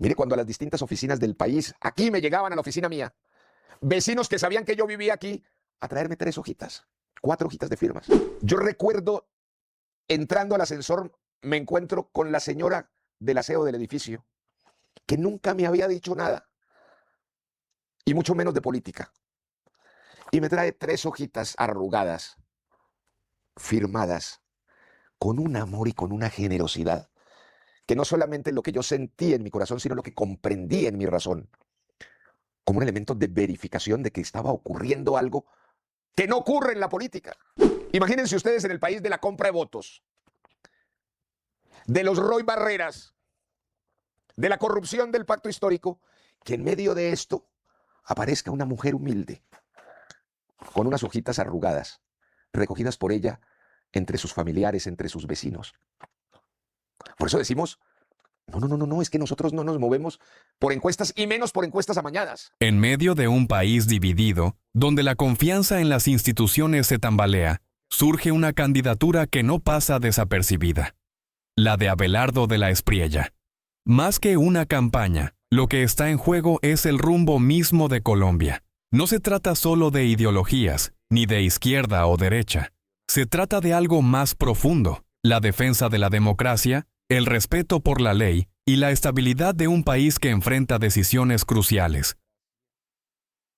Mire, cuando a las distintas oficinas del país, aquí me llegaban a la oficina mía, vecinos que sabían que yo vivía aquí, a traerme 3 hojitas, 4 hojitas de firmas. Yo recuerdo, entrando al ascensor, me encuentro con la señora del aseo del edificio, que nunca me había dicho nada, y mucho menos de política. Y me trae 3 hojitas arrugadas, firmadas, con un amor y con una generosidad, que no solamente lo que yo sentí en mi corazón, sino lo que comprendí en mi razón, como un elemento de verificación de que estaba ocurriendo algo que no ocurre en la política. Imagínense ustedes en el país de la compra de votos, de los Roy Barreras, de la corrupción del pacto histórico, que en medio de esto aparezca una mujer humilde, con unas hojitas arrugadas, recogidas por ella entre sus familiares, entre sus vecinos. Por eso decimos, no, es que nosotros no nos movemos por encuestas y menos por encuestas amañadas. En medio de un país dividido, donde la confianza en las instituciones se tambalea, surge una candidatura que no pasa desapercibida: la de Abelardo de la Espriella. Más que una campaña, lo que está en juego es el rumbo mismo de Colombia. No se trata solo de ideologías, ni de izquierda o derecha. Se trata de algo más profundo: la defensa de la democracia, el respeto por la ley y la estabilidad de un país que enfrenta decisiones cruciales.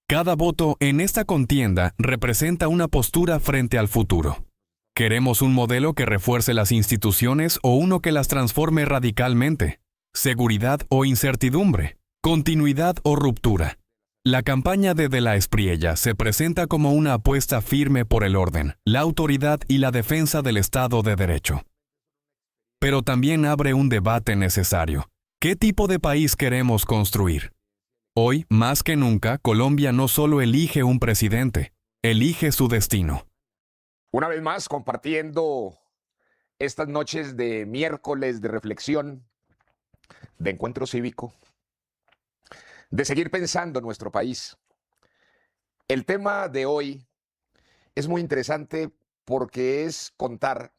Cada voto en esta contienda representa una postura frente al futuro. ¿Queremos un modelo que refuerce las instituciones o uno que las transforme radicalmente? ¿Seguridad o incertidumbre? ¿Continuidad o ruptura? La campaña de la Espriella se presenta como una apuesta firme por el orden, la autoridad y la defensa del Estado de Derecho. Pero también abre un debate necesario. ¿Qué tipo de país queremos construir? Hoy, más que nunca, Colombia no solo elige un presidente, elige su destino. Una vez más, compartiendo estas noches de miércoles de reflexión, de encuentro cívico, de seguir pensando en nuestro país. El tema de hoy es muy interesante porque es contar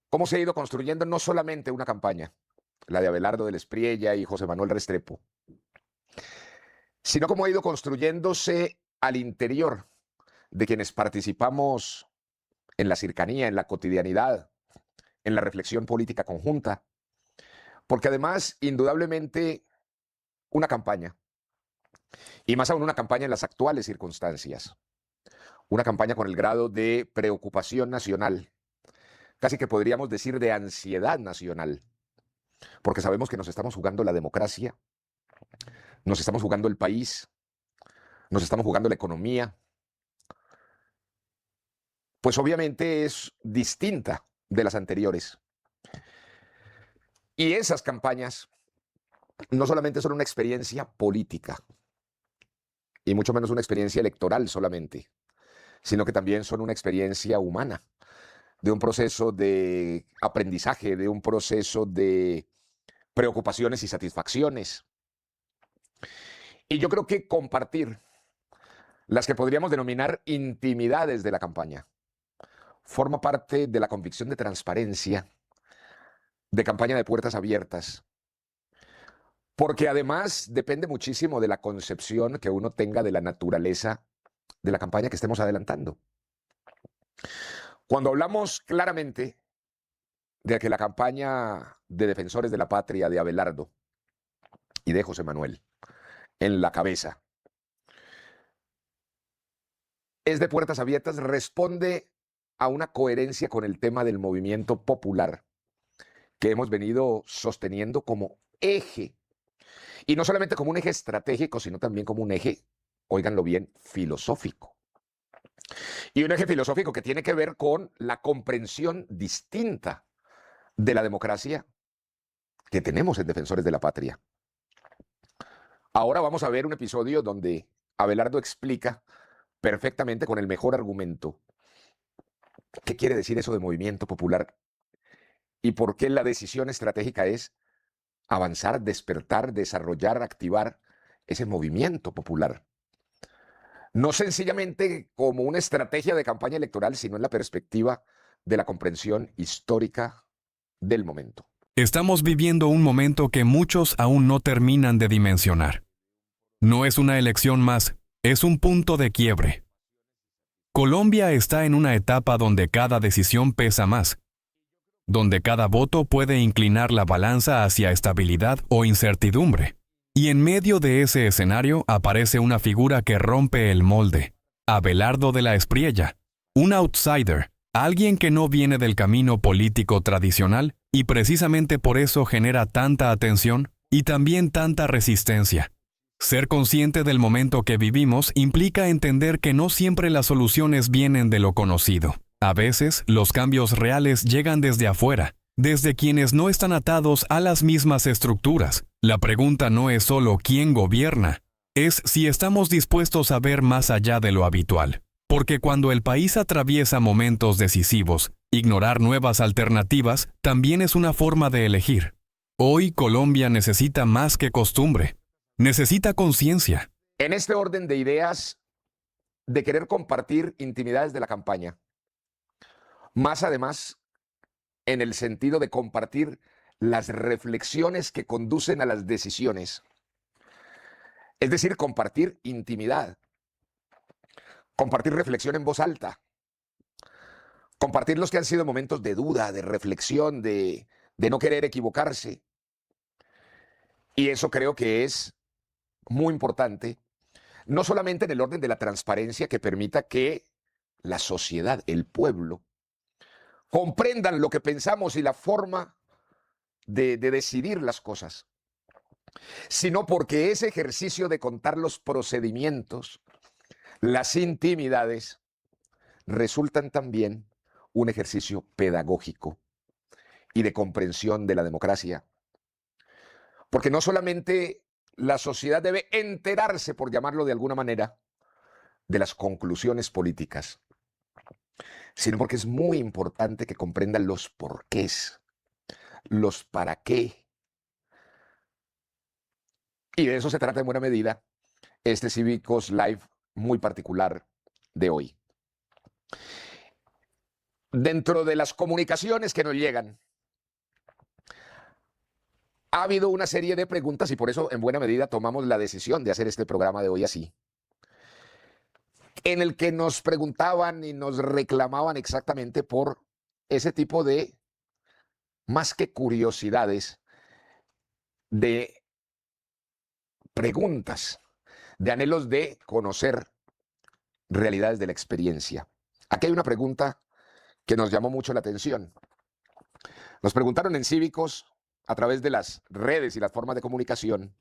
cómo se ha ido construyendo no solamente una campaña, la de Abelardo de la Espriella y José Manuel Restrepo, sino cómo ha ido construyéndose al interior de quienes participamos en la cercanía, en la cotidianidad, en la reflexión política conjunta, porque además, indudablemente, una campaña, y más aún una campaña en las actuales circunstancias, una campaña con el grado de preocupación nacional, casi que podríamos decir de ansiedad nacional, porque sabemos que nos estamos jugando la democracia, nos estamos jugando el país, nos estamos jugando la economía, pues obviamente es distinta de las anteriores. Y esas campañas no solamente son una experiencia política, y mucho menos una experiencia electoral solamente, sino que también son una experiencia humana, de un proceso de aprendizaje, de un proceso de preocupaciones y satisfacciones. Y yo creo que compartir las que podríamos denominar intimidades de la campaña forma parte de la convicción de transparencia, de campaña de puertas abiertas, porque además depende muchísimo de la concepción que uno tenga de la naturaleza de la campaña que estemos adelantando. Cuando hablamos claramente de que la campaña de defensores de la patria de Abelardo y de José Manuel en la cabeza es de puertas abiertas, responde a una coherencia con el tema del movimiento popular que hemos venido sosteniendo como eje, y no solamente como un eje estratégico, sino también como un eje, óiganlo bien, filosófico. Y un eje filosófico que tiene que ver con la comprensión distinta de la democracia que tenemos en Defensores de la Patria. Ahora vamos a ver un episodio donde Abelardo explica perfectamente, con el mejor argumento, qué quiere decir eso de movimiento popular y por qué la decisión estratégica es avanzar, despertar, desarrollar, activar ese movimiento popular. No sencillamente como una estrategia de campaña electoral, sino en la perspectiva de la comprensión histórica del momento. Estamos viviendo un momento que muchos aún no terminan de dimensionar. No es una elección más, es un punto de quiebre. Colombia está en una etapa donde cada decisión pesa más, donde cada voto puede inclinar la balanza hacia estabilidad o incertidumbre. Y en medio de ese escenario aparece una figura que rompe el molde: Abelardo de la Espriella, un outsider, alguien que no viene del camino político tradicional y precisamente por eso genera tanta atención y también tanta resistencia. Ser consciente del momento que vivimos implica entender que no siempre las soluciones vienen de lo conocido. A veces, los cambios reales llegan desde afuera, desde quienes no están atados a las mismas estructuras. La pregunta no es solo quién gobierna, es si estamos dispuestos a ver más allá de lo habitual. Porque cuando el país atraviesa momentos decisivos, ignorar nuevas alternativas también es una forma de elegir. Hoy Colombia necesita más que costumbre. Necesita conciencia. En este orden de ideas de querer compartir intimidades de la campaña, más además en el sentido de compartir las reflexiones que conducen a las decisiones, es decir, compartir intimidad, compartir reflexión en voz alta, compartir los que han sido momentos de duda, de reflexión, de no querer equivocarse. Y eso creo que es muy importante, no solamente en el orden de la transparencia que permita que la sociedad, el pueblo, comprendan lo que pensamos y la forma de decidir las cosas, sino porque ese ejercicio de contar los procedimientos, las intimidades, resultan también un ejercicio pedagógico y de comprensión de la democracia. Porque no solamente la sociedad debe enterarse, por llamarlo de alguna manera, de las conclusiones políticas, sino porque es muy importante que comprendan los porqués, los para qué. Y de eso se trata en buena medida este Cívicos Live muy particular de hoy. Dentro de las comunicaciones que nos llegan, ha habido una serie de preguntas y por eso en buena medida tomamos la decisión de hacer este programa de hoy así, en el que nos preguntaban y nos reclamaban exactamente por ese tipo de, más que curiosidades, de preguntas, de anhelos de conocer realidades de la experiencia. Aquí hay una pregunta que nos llamó mucho la atención. Nos preguntaron en Cívicos, a través de las redes y las formas de comunicación,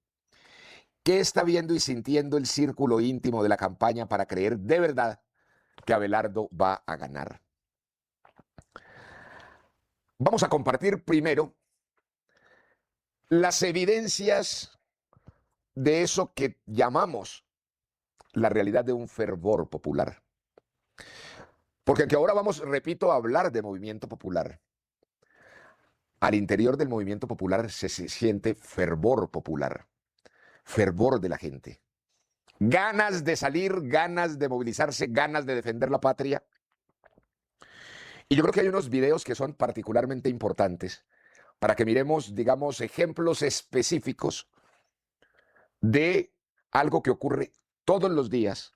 ¿qué está viendo y sintiendo el círculo íntimo de la campaña para creer de verdad que Abelardo va a ganar? Vamos a compartir primero las evidencias de eso que llamamos la realidad de un fervor popular. Porque aunque ahora vamos, repito, a hablar de movimiento popular, al interior del movimiento popular se siente fervor popular, fervor de la gente. Ganas de salir, ganas de movilizarse, ganas de defender la patria. Y yo creo que hay unos videos que son particularmente importantes para que miremos, digamos, ejemplos específicos de algo que ocurre todos los días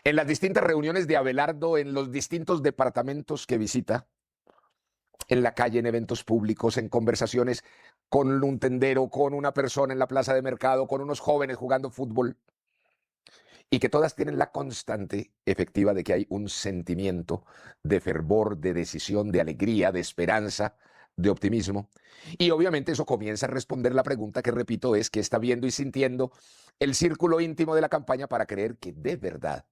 en las distintas reuniones de Abelardo, en los distintos departamentos que visita, en la calle, en eventos públicos, en conversaciones con un tendero, con una persona en la plaza de mercado, con unos jóvenes jugando fútbol, y que todas tienen la constante efectiva de que hay un sentimiento de fervor, de decisión, de alegría, de esperanza, de optimismo. Y obviamente eso comienza a responder la pregunta que, repito, es ¿qué está viendo y sintiendo el círculo íntimo de la campaña para creer que de verdad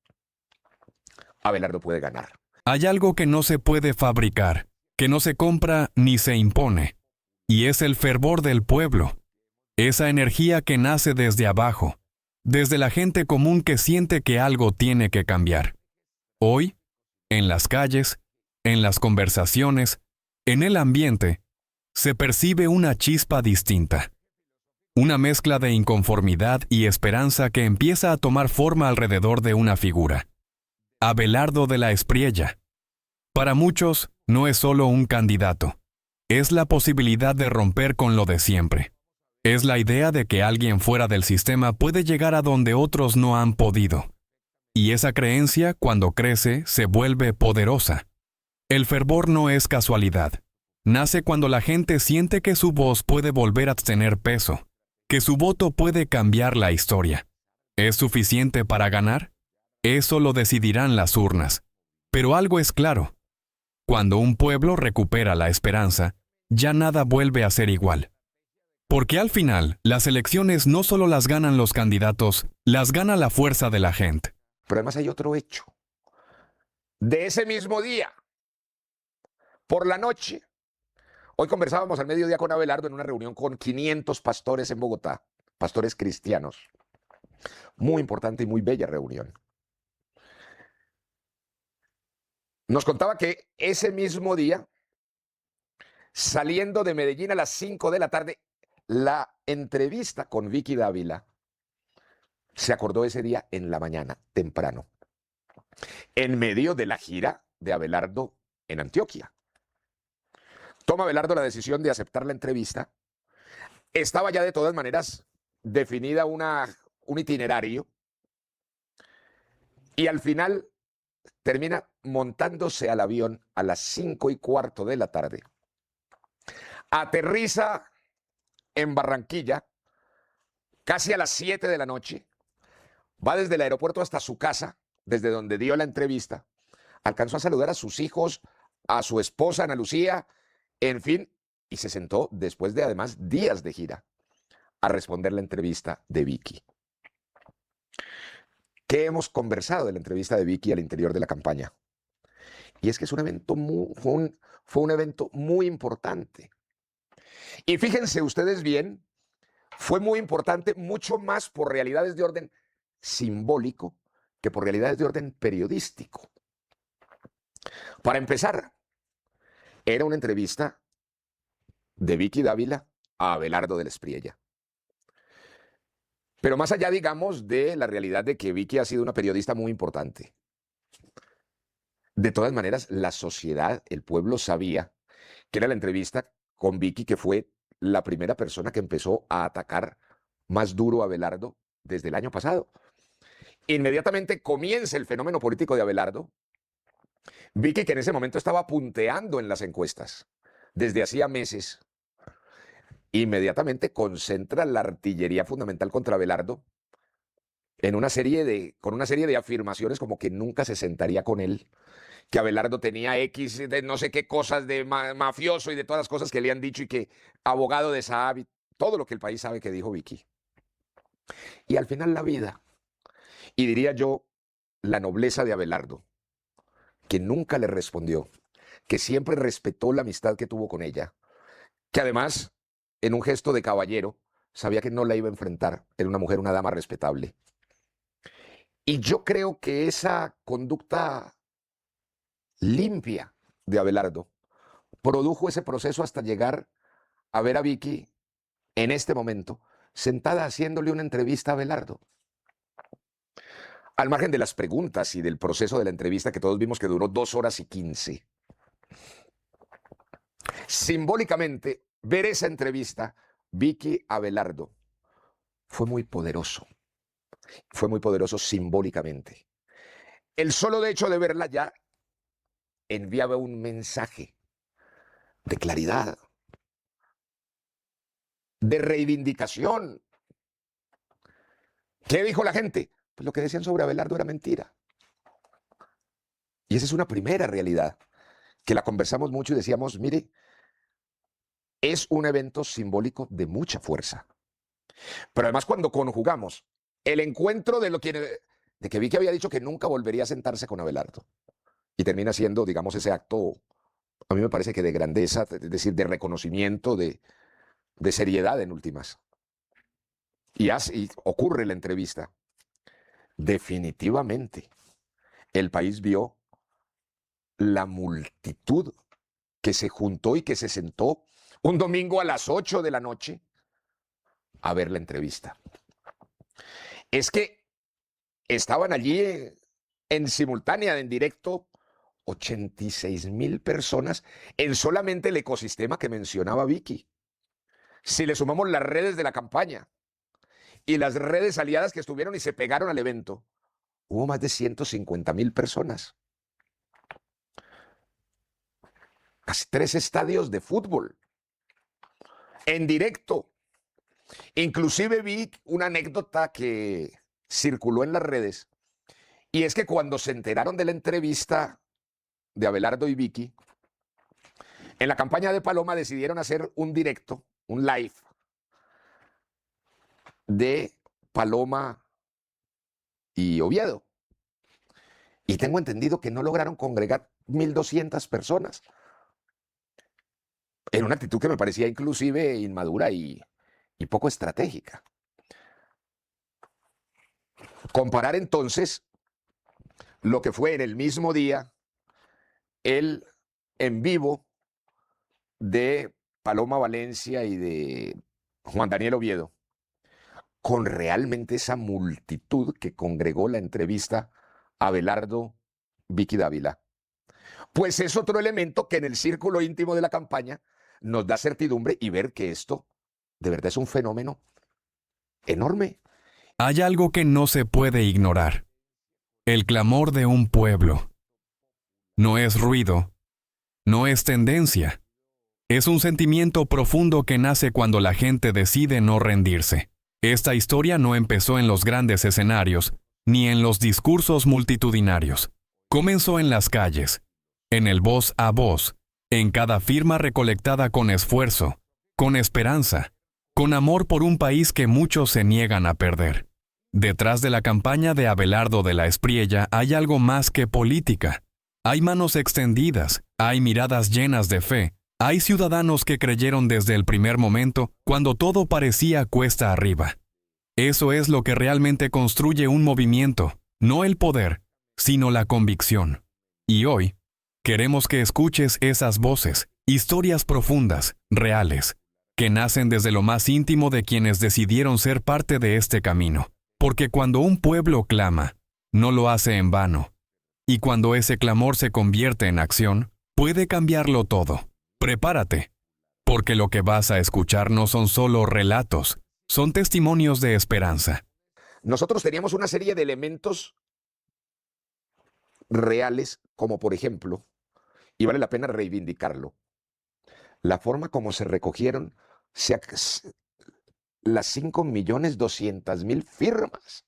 Abelardo puede ganar? Hay algo que no se puede fabricar, que no se compra ni se impone, y es el fervor del pueblo, esa energía que nace desde abajo, desde la gente común que siente que algo tiene que cambiar. Hoy, en las calles, en las conversaciones, en el ambiente, se percibe una chispa distinta. Una mezcla de inconformidad y esperanza que empieza a tomar forma alrededor de una figura. Abelardo de la Espriella. Para muchos, no es solo un candidato. es la posibilidad de romper con lo de siempre. Es la idea de que alguien fuera del sistema puede llegar a donde otros no han podido. Y esa creencia, cuando crece, se vuelve poderosa. El fervor no es casualidad. Nace cuando la gente siente que su voz puede volver a tener peso, que su voto puede cambiar la historia. ¿Es suficiente para ganar? Eso lo decidirán las urnas. Pero algo es claro. Cuando un pueblo recupera la esperanza, ya nada vuelve a ser igual. Porque al final, las elecciones no solo las ganan los candidatos, las gana la fuerza de la gente. Pero además hay otro hecho. De ese mismo día, por la noche, hoy conversábamos al mediodía con Abelardo en una reunión con 500 pastores en Bogotá, pastores cristianos. Muy importante y muy bella reunión. Nos contaba que ese mismo día, saliendo de Medellín a las 5 de la tarde, la entrevista con Vicky Dávila se acordó ese día en la mañana, temprano, en medio de la gira de Abelardo en Antioquia. Toma Abelardo la decisión de aceptar la entrevista. Estaba ya de todas maneras definida un itinerario y al final termina montándose al avión a las 5:15 de la tarde. Aterriza en Barranquilla casi a las 7 de la noche. Va desde el aeropuerto hasta su casa, desde donde dio la entrevista. Alcanzó a saludar a sus hijos, a su esposa Ana Lucía, en fin, y se sentó después de además días de gira a responder la entrevista de Vicky. ¿Qué hemos conversado de la entrevista de Vicky al interior de la campaña? Y es que es un evento fue un evento muy importante. Y fíjense ustedes bien, fue muy importante, mucho más por realidades de orden simbólico que por realidades de orden periodístico. Para empezar, era una entrevista de Vicky Dávila a Abelardo de la Espriella. Pero más allá, digamos, de la realidad de que Vicky ha sido una periodista muy importante. De todas maneras, la sociedad, el pueblo sabía que era la entrevista con Vicky que fue la primera persona que empezó a atacar más duro a Abelardo desde el año pasado. Inmediatamente comienza el fenómeno político de Abelardo. Vicky, que en ese momento estaba punteando en las encuestas desde hacía meses, inmediatamente concentra la artillería fundamental contra Abelardo con una serie de afirmaciones como que nunca se sentaría con él, que Abelardo tenía X de no sé qué cosas de mafioso y de todas las cosas que le han dicho y que abogado de Saab, todo lo que el país sabe que dijo Vicky. Y al final la vida, y diría yo, la nobleza de Abelardo, que nunca le respondió, que siempre respetó la amistad que tuvo con ella, que además, en un gesto de caballero, sabía que no la iba a enfrentar, era una mujer, una dama respetable. Y yo creo que esa conducta limpia de Abelardo produjo ese proceso hasta llegar a ver a Vicky en este momento sentada haciéndole una entrevista a Abelardo. Al margen de las preguntas y del proceso de la entrevista que todos vimos que duró 2 horas y 15. Simbólicamente, ver esa entrevista, Vicky Abelardo, fue muy poderoso. Fue muy poderoso simbólicamente. El solo hecho de verla ya enviaba un mensaje de claridad, de reivindicación. ¿Qué dijo la gente? Pues lo que decían sobre Abelardo era mentira. Y esa es una primera realidad, que la conversamos mucho y decíamos, mire, es un evento simbólico de mucha fuerza. Pero además cuando conjugamos el encuentro de que Vicky había dicho que nunca volvería a sentarse con Abelardo, y termina siendo, digamos, ese acto, a mí me parece que de grandeza, es decir, de reconocimiento, de seriedad en últimas. Y ocurre la entrevista. Definitivamente, el país vio la multitud que se juntó y que se sentó un domingo a las 8 de la noche a ver la entrevista. Es que estaban allí en simultánea, en directo, 86,000 personas en solamente el ecosistema que mencionaba Vicky. Si le sumamos las redes de la campaña y las redes aliadas que estuvieron y se pegaron al evento, hubo más de 150,000 personas. Casi 3 estadios de fútbol en directo. Inclusive vi una anécdota que circuló en las redes, y es que cuando se enteraron de la entrevista de Abelardo y Vicky, en la campaña de Paloma decidieron hacer un directo, un live de Paloma y Oviedo. Y tengo entendido que no lograron congregar 1,200 personas. En una actitud que me parecía inclusive inmadura y poco estratégica. Comparar entonces lo que fue en el mismo día el en vivo de Paloma Valencia y de Juan Daniel Oviedo con realmente esa multitud que congregó la entrevista a Abelardo, Vicky Dávila. Pues es otro elemento que en el círculo íntimo de la campaña nos da certidumbre y ver que esto de verdad es un fenómeno enorme. Hay algo que no se puede ignorar. El clamor de un pueblo. No es ruido, no es tendencia. Es un sentimiento profundo que nace cuando la gente decide no rendirse. Esta historia no empezó en los grandes escenarios, ni en los discursos multitudinarios. Comenzó en las calles, en el voz a voz, en cada firma recolectada con esfuerzo, con esperanza, con amor por un país que muchos se niegan a perder. Detrás de la campaña de Abelardo de la Espriella hay algo más que política. Hay manos extendidas, hay miradas llenas de fe, hay ciudadanos que creyeron desde el primer momento cuando todo parecía cuesta arriba. Eso es lo que realmente construye un movimiento, no el poder, sino la convicción. Y hoy, queremos que escuches esas voces, historias profundas, reales, que nacen desde lo más íntimo de quienes decidieron ser parte de este camino. Porque cuando un pueblo clama, no lo hace en vano. Y cuando ese clamor se convierte en acción, puede cambiarlo todo. Prepárate, porque lo que vas a escuchar no son solo relatos, son testimonios de esperanza. Nosotros teníamos una serie de elementos reales, como por ejemplo, y vale la pena reivindicarlo, la forma como se recogieron las 5,200,000 firmas.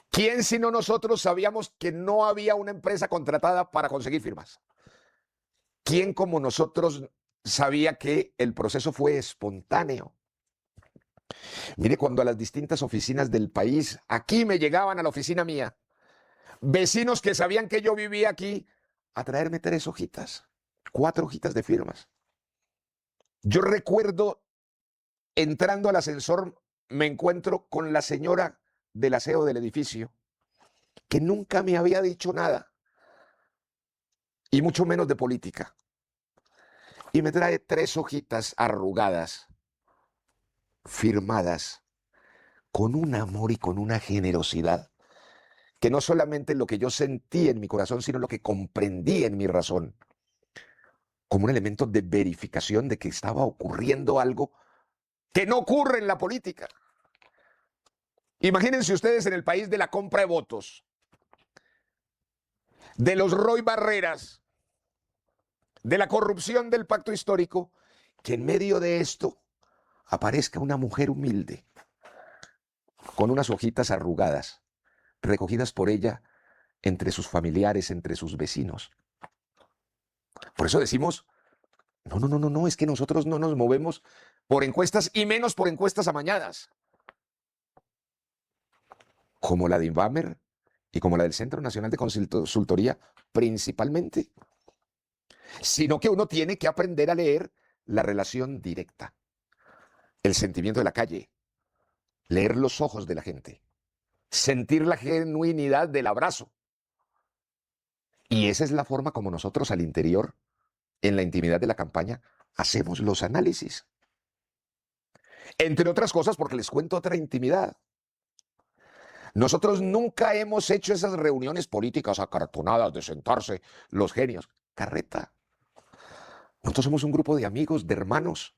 ¿Quién sino nosotros sabíamos que no había una empresa contratada para conseguir firmas? ¿Quién como nosotros sabía que el proceso fue espontáneo? Mire, cuando a las distintas oficinas del país, aquí me llegaban a la oficina mía, vecinos que sabían que yo vivía aquí, a traerme 3 hojitas, 4 hojitas de firmas. Yo recuerdo, entrando al ascensor, me encuentro con la señora del aseo del edificio, que nunca me había dicho nada, y mucho menos de política. Y me trae 3 hojitas arrugadas, firmadas, con un amor y con una generosidad, que no solamente lo que yo sentí en mi corazón, sino lo que comprendí en mi razón, como un elemento de verificación de que estaba ocurriendo algo que no ocurre en la política. Imagínense ustedes en el país de la compra de votos, de los Roy Barreras, de la corrupción del pacto histórico, que en medio de esto aparezca una mujer humilde, con unas hojitas arrugadas, recogidas por ella entre sus familiares, entre sus vecinos. Por eso decimos, no, es que nosotros no nos movemos por encuestas y menos por encuestas amañadas, como la de Inbamer y como la del Centro Nacional de Consultoría principalmente, sino que uno tiene que aprender a leer la relación directa, el sentimiento de la calle, leer los ojos de la gente, sentir la genuinidad del abrazo. Y esa es la forma como nosotros al interior, en la intimidad de la campaña, hacemos los análisis. Entre otras cosas porque les cuento otra intimidad. Nosotros nunca hemos hecho esas reuniones políticas acartonadas de sentarse los genios. Carreta. Nosotros somos un grupo de amigos, de hermanos,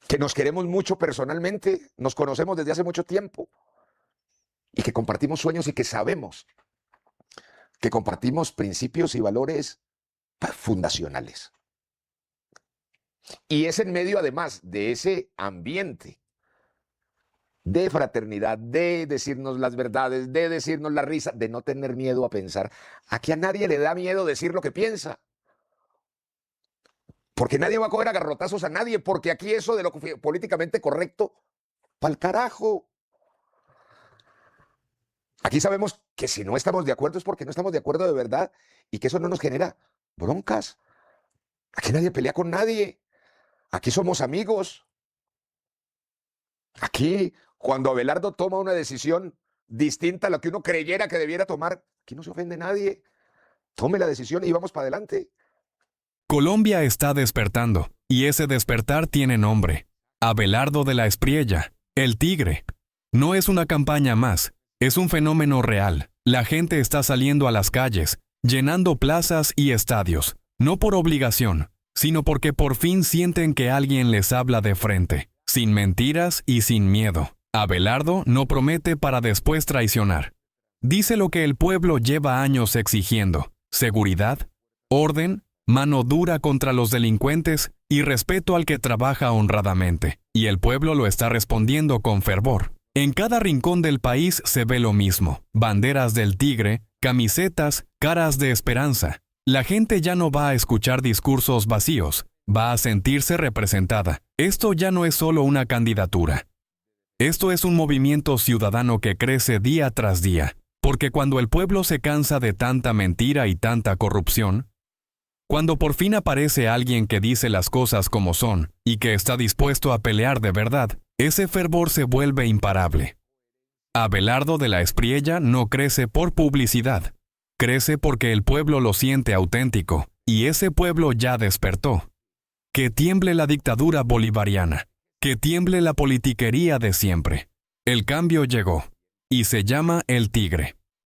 que nos queremos mucho personalmente, nos conocemos desde hace mucho tiempo y que compartimos sueños y que sabemos que compartimos principios y valores fundacionales. Y es en medio, además, de ese ambiente de fraternidad, de decirnos las verdades, de decirnos la risa, de no tener miedo a pensar. Aquí a nadie le da miedo decir lo que piensa. Porque nadie va a coger a garrotazos a nadie, porque aquí eso de lo políticamente correcto, pa'l carajo. Aquí sabemos que si no estamos de acuerdo es porque no estamos de acuerdo de verdad y que eso no nos genera broncas. Aquí nadie pelea con nadie. Aquí somos amigos. Aquí, cuando Abelardo toma una decisión distinta a lo que uno creyera que debiera tomar, aquí no se ofende nadie. Tome la decisión y vamos para adelante. Colombia está despertando, y ese despertar tiene nombre. Abelardo de la Espriella, el Tigre. No es una campaña más, es un fenómeno real. La gente está saliendo a las calles, llenando plazas y estadios, no por obligación, sino porque por fin sienten que alguien les habla de frente, sin mentiras y sin miedo. Abelardo no promete para después traicionar. Dice lo que el pueblo lleva años exigiendo: seguridad, orden, mano dura contra los delincuentes y respeto al que trabaja honradamente. Y el pueblo lo está respondiendo con fervor. En cada rincón del país se ve lo mismo: banderas del tigre, camisetas, caras de esperanza. La gente ya no va a escuchar discursos vacíos, va a sentirse representada. Esto ya no es solo una candidatura. Esto es un movimiento ciudadano que crece día tras día, porque cuando el pueblo se cansa de tanta mentira y tanta corrupción, cuando por fin aparece alguien que dice las cosas como son y que está dispuesto a pelear de verdad, ese fervor se vuelve imparable. Abelardo de la Espriella no crece por publicidad, crece porque el pueblo lo siente auténtico, y ese pueblo ya despertó. Que tiemble la dictadura bolivariana, que tiemble la politiquería de siempre. El cambio llegó, y se llama el Tigre.